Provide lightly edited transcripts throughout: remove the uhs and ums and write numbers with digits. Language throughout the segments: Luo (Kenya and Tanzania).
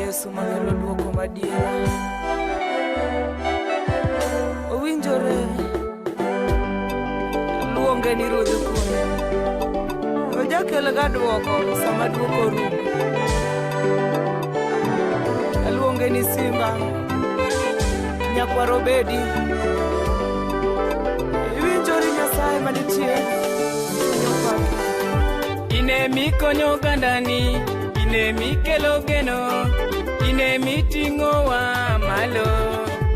Yesu makelo duoko madiera. Owinjore luonge ni Ruodh Kuoyo. Ojakel ga duoko sama duoko rumo. Aluonge ni Simba Nyakwaro bedi. Iwinjori Nyasaye manitie. Ine mikonyo gandani, ine mikelo geno, ine miting'o wa malo.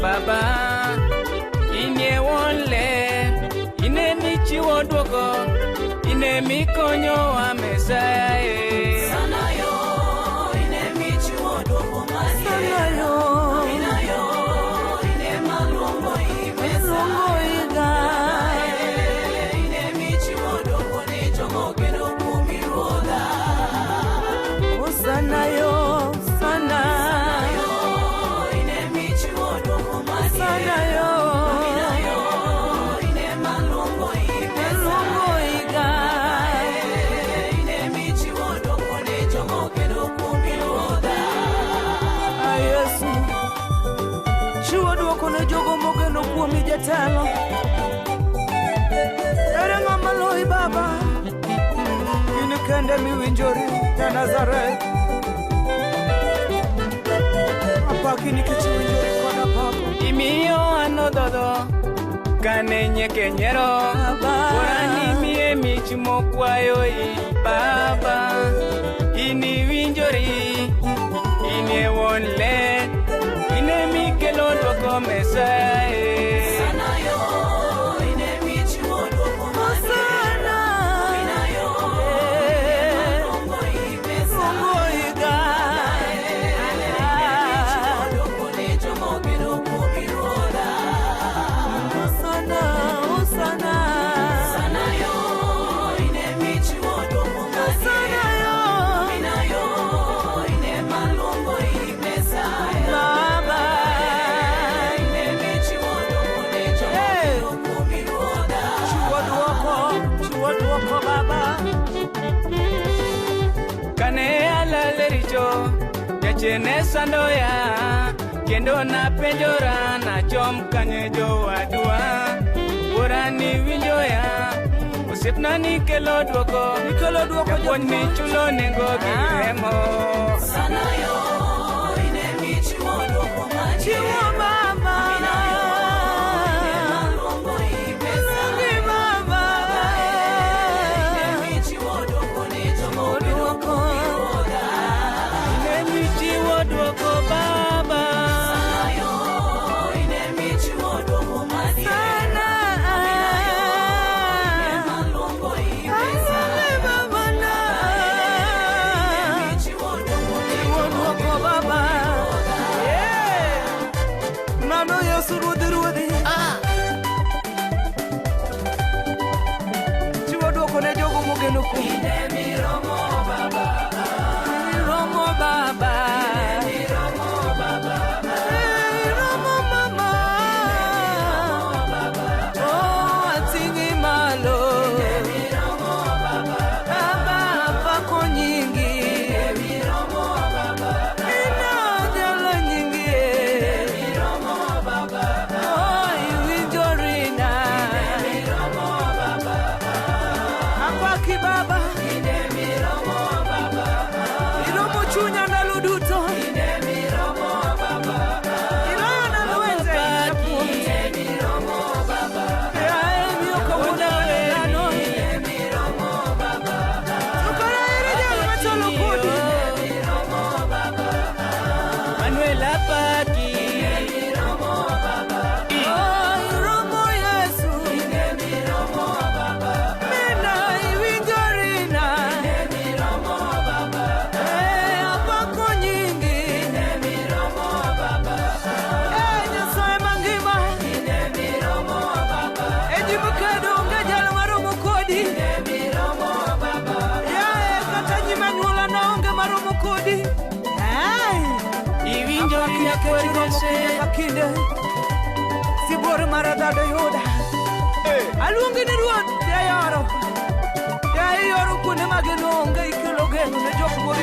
Baba, ine wonle, ine michiwo duoko, ine mikonyo wa Mesaya. Sanayo, ine michiwo duoko madiera. Sanayo, inayo, ine malongo imesa. Ine michiwo duoko ni jomo geno kuomi Ruodha. Sanayo, Sanayo, ine michiwo duoko madiera. Sanayo, inayo, ine malongo imesa. Ine michiwo duoko ni jomo geno kuomi Ruodha. Yesu chiwo duoko ne jogo mogeno kuomi jatelo. Ere ng'ama loyi Baba, in kende miwinjori ya Nazareth. Apaki nikech winjori koda Baba. Imiyo anodhodho kane nyekenyero, orani miye mich mokwayoi. Baba, ini winjori, ine wonle, ine mikelo duoko Mesaya. Sanayo, ine michiwo duoko madiera. Inayo, ine malongo imesa. Ine michiwo duoko ni jomo geno kuomi Ruodha. Sanayo, ine michiwo duoko madiera. Inayo, ine malongo imesa. Ine michiwo duoko ni jomo geno kuomi Ruodha. Chiwo duoko Baba. Kane alale richo, jachene sandoya, kendo napenjora nachom kanye jowadwa. Orani winjoya, osiepna nikelo duoko, japuonj ni chulo nengo gi remo. Sanayo, ine michiwo duoko madiera. Chiwo Baba. Inayo, ine malongo imesa. Ine michiwo duoko ni jomo geno kuomi Ruodha. Ine michiwo duoko Baba. Sanayo, ine michiwo duoko madiera. Ine malongo imesa. Ine michiwo duoko ni jomo geno Baba. Ruodha. Mano Yesu ruodhi. Chiwo duoko ne jogo mogeno kuomi. Ine miromo Baba. Romo Baba. Miromo Baba. Romo Mama. Oh, ating'i malo. Miromo Baba. Baba apako nyingi. Miromo Baba. Inajalo nyingi. Miromo Baba. Oh, iwinjori na. Miromo Baba. Apaki Baba. Miromo Baba. Iromo chunya ndalo duto. Miromo Baba. Iroyo ndalo wenze. Miromo Baba. Yae miyo kawuono nano. Miromo Baba. Tukara iri jalo machalo kodi. Miromo Baba. Manuel apaki. Miromo Baba. Oh, iromo Yesu. Miromo Baba. Mina iwinjori na. Miromo Baba. Apako nyingi. Miromo Baba. Nyasaye mangima. Miromo Baba. Ejibu kedo onge jalo maromo kodi. Miromo Baba. Yae kata nyima nyuola na onge maromo kodi. Iwinjori nyakwar Kinde Sibor maradado yuda Aluongi ni Ruoth Yayoro Yayoro kune magenonge ikelo geno ne jok mori